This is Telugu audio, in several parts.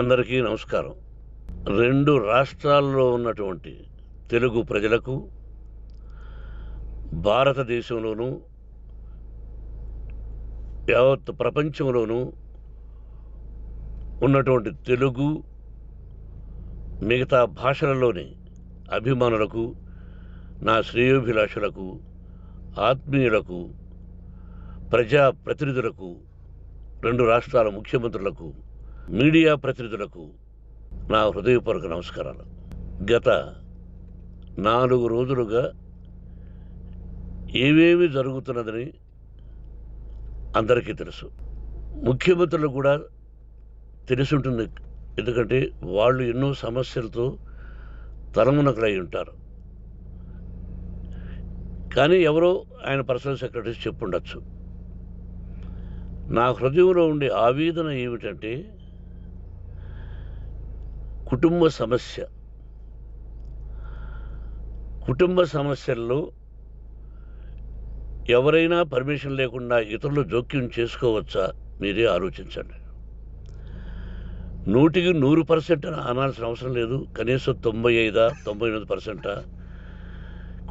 అందరికీ నమస్కారం. 2 రాష్ట్రాల్లో ఉన్నటువంటి తెలుగు ప్రజలకు, భారతదేశంలోనూ, యావత్ ప్రపంచంలోనూ ఉన్నటువంటి తెలుగు, మిగతా భాషలలోని అభిమానులకు, నా శ్రేయోభిలాషులకు, ఆత్మీయులకు, ప్రజా ప్రతినిధులకు, 2 రాష్ట్రాల ముఖ్యమంత్రులకు, మీడియా ప్రతినిధులకు నా హృదయపూర్వక నమస్కారాలు. గత 4 రోజులుగా ఏమేమి జరుగుతున్నదని అందరికీ తెలుసు. ముఖ్యమంత్రులకు కూడా తెలుసుంటుంది. ఎందుకంటే వాళ్ళు ఎన్నో సమస్యలతో తలమునకలై ఉంటారు. కానీ ఎవరో ఆయన పర్సనల్ సెక్రటరీస్ చెప్పుండొచ్చు. నా హృదయంలో ఉండే ఆవేదన ఏమిటంటే, కుటుంబ సమస్యల్లో ఎవరైనా పర్మిషన్ లేకుండా ఇతరులు జోక్యం చేసుకోవచ్చా? మీరే ఆలోచించండి. 100% అనాల్సిన అవసరం లేదు. కనీసం 95-99%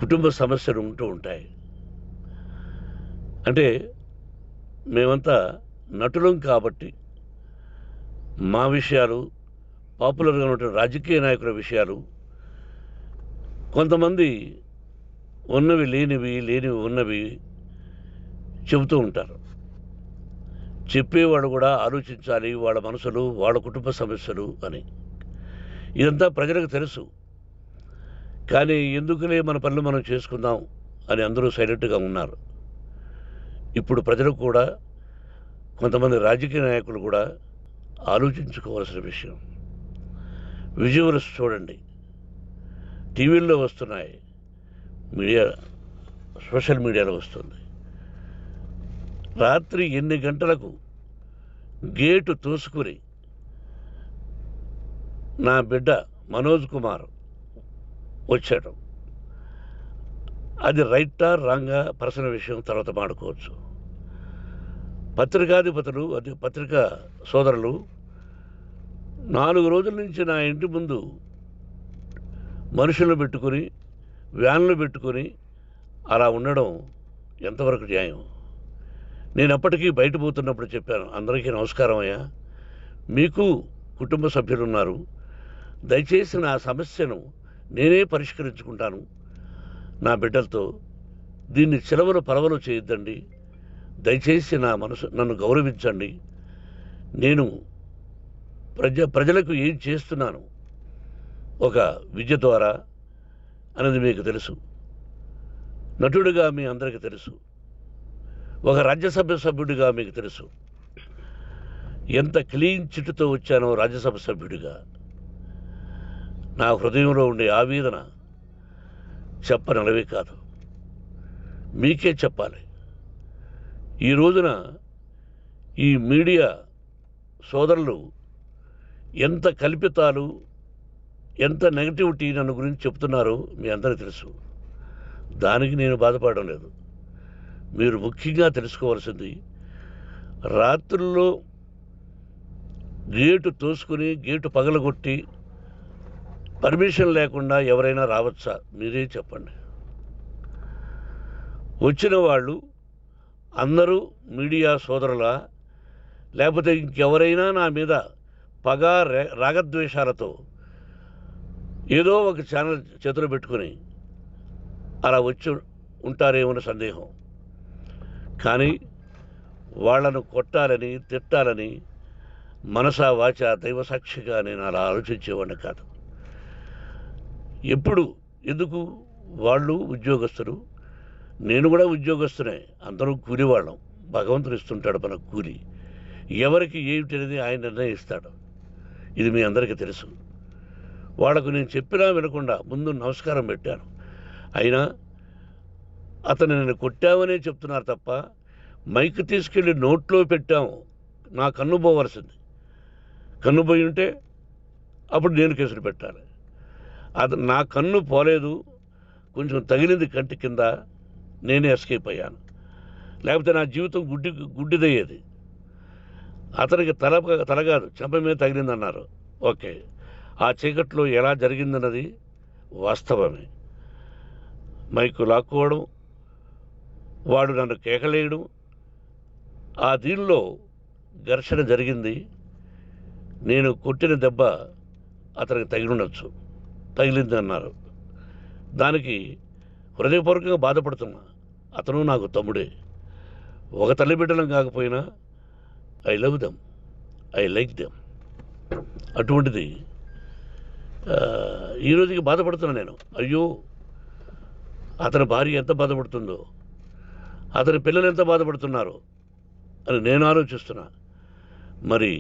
కుటుంబ సమస్యలు ఉంటూ ఉంటాయి. అంటే మేమంతా నటులం కాబట్టి మా విషయాలు, పాపులర్గా ఉన్నటువంటి రాజకీయ నాయకుల విషయాలు, కొంతమంది ఉన్నవి లేనివి, లేనివి ఉన్నవి చెబుతూ ఉంటారు. చెప్పేవాడు కూడా ఆలోచించాలి, వాళ్ళ మనసులు, వాళ్ళ కుటుంబ సమస్యలు అని. ఇదంతా ప్రజలకు తెలుసు. కానీ ఎందుకులే మన పనులు మనం చేసుకుందాం అని అందరూ సైలెంట్గా ఉన్నారు. ఇప్పుడు ప్రజలకు కూడా, కొంతమంది రాజకీయ నాయకులు కూడా ఆలోచించుకోవాల్సిన విషయం. విజువల్స్ చూడండి, టీవీల్లో వస్తున్నాయి, సోషల్ మీడియాలో వస్తుంది. రాత్రి 8 గంటలకు గేటు తోసుకుని నా బిడ్డ మనోజ్ కుమార్ వచ్చాడు. అది రైటా రాంగా పర్సనల్ విషయం, తర్వాత మాడుకోవచ్చు. పత్రికాధిపతులు, అది పత్రికా సోదరులు 4 రోజుల నుంచి నా ఇంటి ముందు మనుషులను పెట్టుకుని, వ్యాన్లు పెట్టుకుని అలా ఉండడం ఎంతవరకు న్యాయం? నేను అప్పటికీ బయట పోతున్నప్పుడు చెప్పాను, అందరికీ నమస్కారం అయ్యా, మీకు కుటుంబ సభ్యులు ఉన్నారు, దయచేసి నా సమస్యను నేనే పరిష్కరించుకుంటాను నా బిడ్డలతో, దీన్ని చిలవలు పలవలు చేయొద్దండి, దయచేసి నన్ను గౌరవించండి, నేను ప్రజలకు ఏం చేస్తున్నాను ఒక విద్య ద్వారా అనేది మీకు తెలుసు. నటుడిగా మీ అందరికీ తెలుసు. ఒక రాజ్యసభ సభ్యుడిగా మీకు తెలుసు. ఎంత క్లీన్ చిట్టుతో వచ్చానో రాజ్యసభ సభ్యుడిగా. నా హృదయంలో ఉండే ఆవేదన చెప్పనలవే కాదు, మీకే చెప్పాలి. ఈ రోజున ఈ మీడియా సోదరులు ఎంత కల్పితాలు, ఎంత నెగటివిటీ నన్ను గురించి చెప్తున్నారో మీ అందరికీ తెలుసు. దానికి నేను బాధపడడం లేదు. మీరు ముఖ్యంగా తెలుసుకోవాల్సింది, రాత్రుల్లో గేటు తోసుకుని, గేటు పగలగొట్టి పర్మిషన్ లేకుండా ఎవరైనా రావచ్చా? మీరే చెప్పండి. వచ్చిన వాళ్ళు అందరూ మీడియా సోదరులా, లేకపోతే ఇంకెవరైనా నా మీద పగ, రాగద్వేషాలతో ఏదో ఒక ఛానల్ చేతులు పెట్టుకుని అలా వచ్చి ఉంటారేమో సందేహం. కానీ వాళ్లను కొట్టాలని, తిట్టాలని మనసా వాచ దైవ సాక్షిగా నేను అలా ఆలోచించేవాడిని కాదు. ఎందుకు? వాళ్ళు ఉద్యోగస్తులు, నేను కూడా ఉద్యోగస్తునే, అందరూ కూలివాళ్ళం. భగవంతుడు ఇస్తుంటాడు మనకు కూలి. ఎవరికి ఏమిటి అనేది ఆయన నిర్ణయిస్తాడు. ఇది మీ అందరికీ తెలుసు. వాళ్లకు నేను చెప్పినా వినకుండా ముందు నమస్కారం పెట్టాను. అయినా అతను నేను కొట్టామనే చెప్తున్నారు తప్ప, మైక్ తీసుకెళ్ళి నోట్లో పెట్టాము, నా కన్ను పోవలసింది. కన్ను పోయి ఉంటే అప్పుడు నేను కేసులు పెట్టాలి. అది నా కన్ను పోలేదు, కొంచెం తగిలింది కంటి కింద, నేనే ఎస్కేప్ అయ్యాను. లేకపోతే నా జీవితం గుడ్డిదయ్యేది. అతనికి తల కాదు చెంప మీద తగిలిందన్నారు. ఓకే, ఆ చీకట్లో ఎలా జరిగిందన్నది వాస్తవమే. మైకు లాక్కోవడం, వాడు నన్ను కేకలేయడం, ఆ దీనిలో ఘర్షణ జరిగింది. నేను కొట్టిన దెబ్బ అతనికి తగిలింది అన్నారు. దానికి హృదయపూర్వకంగా బాధపడుతున్నా. అతను నాకు తమ్ముడే. ఒక తల్లి బిడ్డలం కాకపోయినా I love them, I like them. అటువంటిది ఈ రోజుకి బాధపడుతున్నా నేను. అయ్యో, అతని భార్య ఎంత బాధపడుతుందో, అతని పిల్లలు ఎంత బాధపడుతున్నారో అని నేను ఆలోచిస్తున్నా. మరి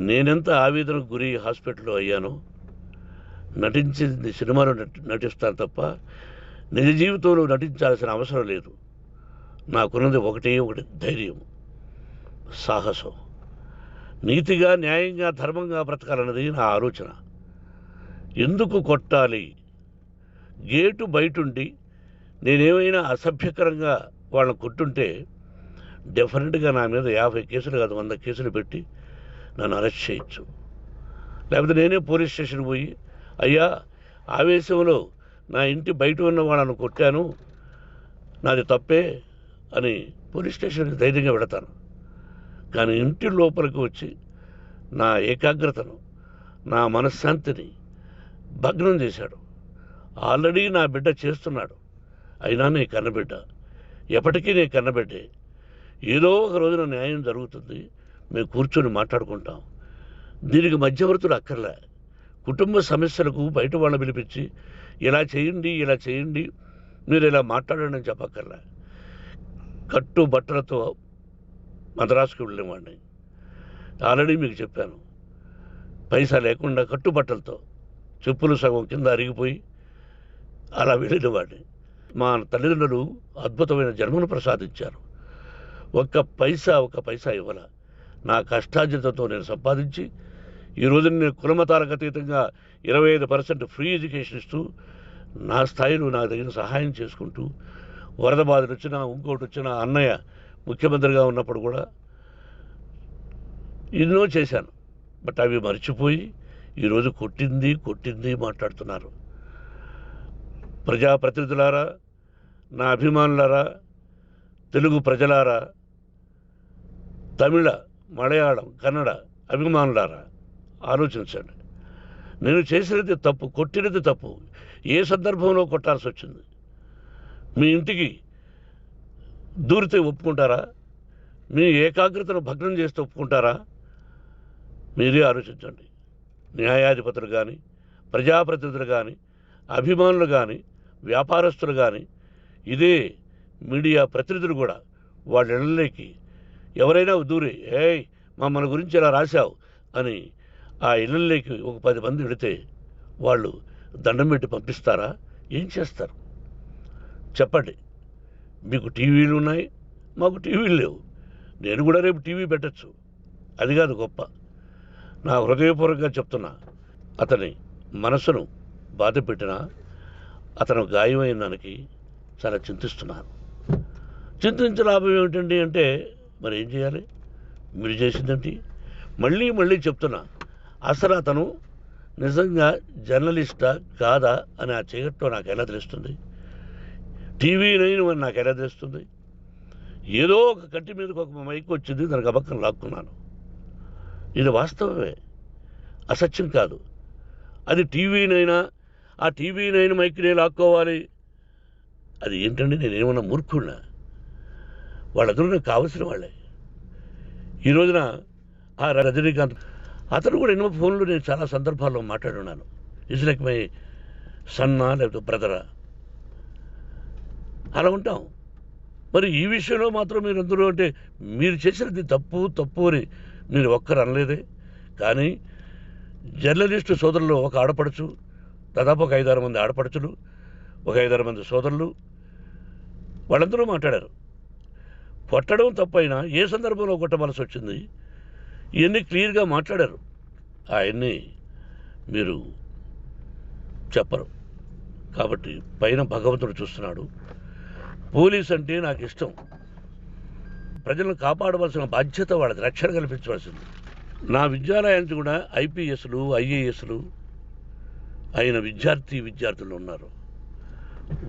నేనెంత ఆవేదనకు గురి హాస్పిటల్లో అయ్యానో. నటించింది సినిమాలో నటిస్తాను తప్ప నిజ జీవితంలో నటించాల్సిన అవసరం లేదు. నాకున్నది ఒకటి ధైర్యం, సాహసం. నీతిగా, న్యాయంగా, ధర్మంగా బ్రతకాలన్నది నా ఆలోచన. ఎందుకు కొట్టాలి? గేటు బయటుండి నేనేమైనా అసభ్యకరంగా వాళ్ళని కొట్టుంటే డెఫినెట్గా నా మీద 50 కేసులు కాదు 100 కేసులు పెట్టి నన్ను అరెస్ట్ చేయొచ్చు. లేకపోతే నేనే పోలీస్ స్టేషన్ పోయి, అయ్యా, ఆవేశంలో నా ఇంటి బయట ఉన్న వాళ్ళను కొట్టాను, నాది తప్పే అని పోలీస్ స్టేషన్కి ధైర్యంగా పెడతాను. కానీ ఇంటి లోపలికి వచ్చి నా ఏకాగ్రతను, నా మనశ్శాంతిని భగ్నం చేశాడు. ఆల్రెడీ నా బిడ్డ చేస్తున్నాడు. అయినా నీ కన్నబిడ్డ, ఎప్పటికీ నీ కన్నబిడ్డే. ఏదో ఒక రోజున న్యాయం జరుగుతుంది, మేము కూర్చొని మాట్లాడుకుంటాం. దీనికి మధ్యవర్తులు అక్కర్లే. కుటుంబ సమస్యలకు బయట వాళ్ళని పిలిపించి ఇలా చేయండి, మీరు ఇలా మాట్లాడండి అని చెప్పక్కర్లే. కట్టు బట్టలతో మద్రాసుకు వెళ్ళేవాడిని. ఆల్రెడీ మీకు చెప్పాను. పైసా లేకుండా కట్టుబట్టలతో, చెప్పులు సగం కింద అరిగిపోయి అలా వెళ్ళినవాడిని. మా తల్లిదండ్రులు అద్భుతమైన జన్మను ప్రసాదించారు. ఒక్క పైసా ఇవ్వాల. నా కష్టార్జితంతో నేను సంపాదించి ఈరోజు నేను కులమతాలకు అతీతంగా 25% ఫ్రీ ఎడ్యుకేషన్ ఇస్తూ, నా స్థాయిలో నాకు తగిన సహాయం చేసుకుంటూ, వరద బాధలు వచ్చినా, ఇంకోటి వచ్చినా, అన్నయ్య ముఖ్యమంత్రిగా ఉన్నప్పుడు కూడా ఎన్నో చేశాను. బట్ అవి మర్చిపోయి ఈరోజు కొట్టింది మాట్లాడుతున్నారు. ప్రజాప్రతినిధులారా, నా అభిమానులారా, తెలుగు ప్రజలారా, తమిళ, మలయాళం, కన్నడ అభిమానులారా, ఆలోచించండి. నేను చేసినది తప్పు, కొట్టినది తప్పు. ఏ సందర్భంలో కొట్టాల్సి వచ్చింది? మీ ఇంటికి దూరితే ఒప్పుకుంటారా? మీ ఏకాగ్రతను భగ్నం చేస్తే ఒప్పుకుంటారా? మీరే ఆలోచించండి. న్యాయాధిపతులు కానీ, ప్రజాప్రతినిధులు కానీ, అభిమానులు కానీ, వ్యాపారస్తులు కానీ, ఇదే మీడియా ప్రతినిధులు కూడా వాళ్ళ ఇళ్ళలోకి ఎవరైనా దూరి, ఏయ్ మమ్మల్ని గురించి ఇలా రాశావు అని ఆ ఇళ్ళల్లోకి ఒక 10 మంది వెళితే వాళ్ళు దండం పెట్టి పంపిస్తారా? ఏం చేస్తారు చెప్పండి? మీకు టీవీలు ఉన్నాయి, మాకు టీవీలు లేవు. నేను కూడా రేపు టీవీ పెట్టచ్చు. అది కాదు గొప్ప. నా హృదయపూర్వకంగా చెప్తున్నా. అతని మనసును బాధ పెట్టినా, అతను గాయమైన దానికి చాలా చింతిస్తున్నాను. చింతించే లాభం ఏమిటండి అంటే, మరి ఏం చేయాలి? మీరు చేసిందంటే మళ్ళీ చెప్తున్నా. అసలు అతను నిజంగా జర్నలిస్టా కాదా అని ఆ చీకట్లో నాకు ఎలా తెలుస్తుంది? టీవీ 9 అని నాకు ఎలా తెలుస్తుంది? ఏదో ఒక కంటి మీదకి ఒక మైక్ వచ్చింది, దానికి అబక్కం లాక్కున్నాను. ఇది వాస్తవమే, అసత్యం కాదు. అది టీవీ 9, ఆ టీవీ 9 మైక్నే లాక్కోవాలి. అది ఏంటండి? నేనేమన్నా మూర్ఖుడినా? వాళ్ళందరూ నాకు కావలసిన వాళ్ళే. ఈ రోజున ఆ రజనీకాంత్, అతను కూడా ఎన్నో ఫోన్లు నేను చాలా సందర్భాల్లో మాట్లాడున్నాను. ఇట్స్ లైక్ మై సన్నా, లేకపోతే బ్రదరా, అలా ఉంటాం. మరి ఈ విషయంలో మాత్రం మీరు అందరూ అంటే మీరు చేసినది తప్పు అని మీరు ఒక్కరు అనలేదే. కానీ జర్నలిస్టు సోదరులు, ఒక ఆడపడుచు, దాదాపు ఒక 5-6 మంది ఆడపడుచులు, ఒక 5-6 మంది సోదరులు, వాళ్ళందరూ మాట్లాడారు. కొట్టడం తప్పైనా ఏ సందర్భంలో కొట్టవలసి వచ్చింది, ఇవన్నీ క్లియర్గా మాట్లాడారు. అవన్నీ మీరు చెప్పరు. కాబట్టి పైన భగవంతుడు చూస్తున్నాడు. పోలీస్ అంటే నాకు ఇష్టం. ప్రజలను కాపాడవలసిన బాధ్యత వాళ్ళది, రక్షణ కల్పించవలసింది. నా విద్యాలయానికి కూడా ఐపీఎస్లు ఐఏఎస్లు అయిన విద్యార్థులు ఉన్నారు.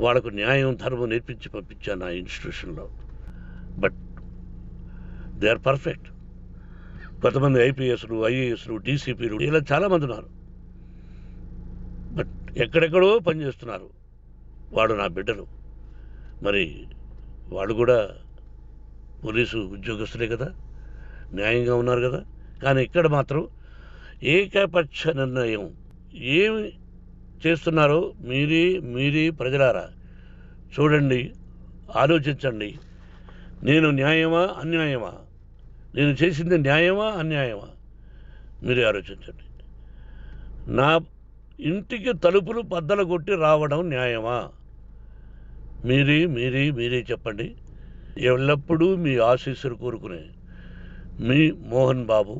వాళ్ళకు న్యాయం ధర్మం నేర్పించి పంపించాను నా ఇన్స్టిట్యూషన్లో. But they are perfect. కొంతమంది ఐపీఎస్లు ఐఏఎస్లు డీసీపీలు ఇలా చాలామంది ఉన్నారు. బట్ ఎక్కడెక్కడో పనిచేస్తున్నారు. వాడు నా బిడ్డలు, మరి వాళ్ళు కూడా పోలీసు ఉద్యోగస్తులే కదా, న్యాయంగా ఉన్నారు కదా. కానీ ఇక్కడ మాత్రం ఏకపక్ష నిర్ణయం ఏమి చేస్తున్నారో మీరే ప్రజలారా చూడండి, ఆలోచించండి. నేను న్యాయమా అన్యాయమా, నేను చేసింది న్యాయమా అన్యాయమా, మీరే ఆలోచించండి. నా ఇంటికి తలుపులు బద్దలు కొట్టి రావడం న్యాయమా, మీరే చెప్పండి. ఎల్లప్పుడూ మీ ఆశీస్సులు కోరుకునే మీ మోహన్ బాబు.